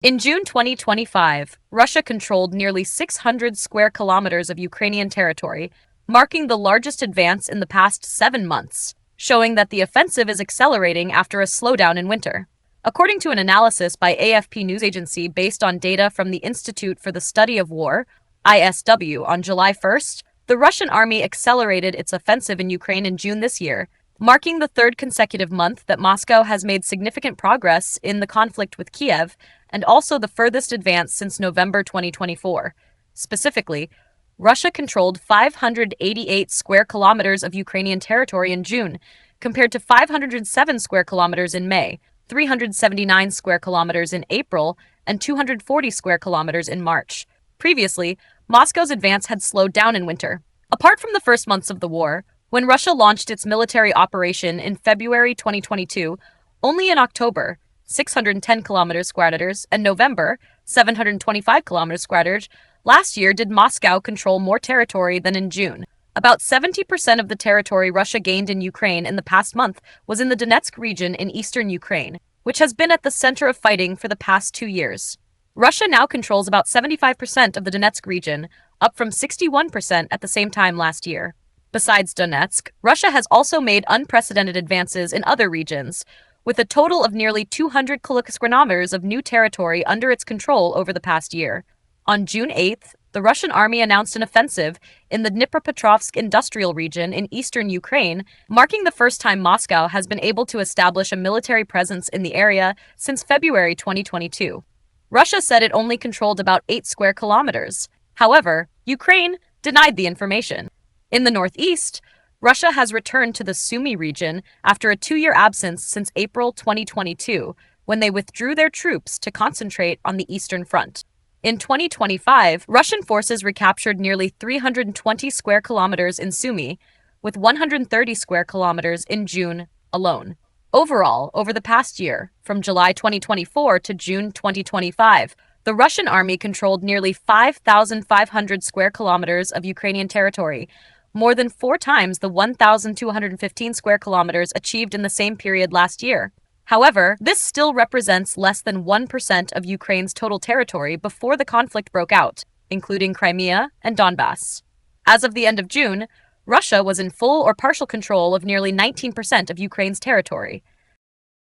In June 2025, Russia controlled nearly 600 square kilometers of Ukrainian territory, marking the largest advance in the past 7 months, showing that the offensive is accelerating after a slowdown in winter. According to an analysis by AFP news agency based on data from the Institute for the Study of War, ISW, on July 1st, the Russian army accelerated its offensive in Ukraine in June this year, marking the third consecutive month that Moscow has made significant progress in the conflict with Kiev, and also the furthest advance since November 2024. Specifically, Russia controlled 588 square kilometers of Ukrainian territory in June, compared to 507 square kilometers in May, 379 square kilometers in April, and 240 square kilometers in March. Previously, Moscow's advance had slowed down in winter. Apart from the first months of the war, when Russia launched its military operation in February 2022, only in October, 610 kilometers squared, and November, 725 kilometers squared, last year did Moscow control more territory than in June. About 70% of the territory Russia gained in Ukraine in the past month was in the Donetsk region in eastern Ukraine, which has been at the center of fighting for the past 2 years. Russia now controls about 75% of the Donetsk region, up from 61% at the same time last year. Besides Donetsk, Russia has also made unprecedented advances in other regions, with a total of nearly 200 kilometers of new territory under its control over the past year. On June 8th, the Russian army announced an offensive in the Dnipropetrovsk industrial region in eastern Ukraine, marking the first time Moscow has been able to establish a military presence in the area since February 2022. Russia said it only controlled about 8 square kilometers. However, Ukraine denied the information. In the northeast, Russia has returned to the Sumy region after a 2-year absence since April 2022, when they withdrew their troops to concentrate on the Eastern Front. In 2025, Russian forces recaptured nearly 320 square kilometers in Sumy, with 130 square kilometers in June alone. Overall, over the past year, from July 2024 to June 2025, the Russian army controlled nearly 5,500 square kilometers of Ukrainian territory, more than 4 times the 1,215 square kilometers achieved in the same period last year. However, this still represents less than 1% of Ukraine's total territory before the conflict broke out, including Crimea and Donbass. As of the end of June, Russia was in full or partial control of nearly 19% of Ukraine's territory.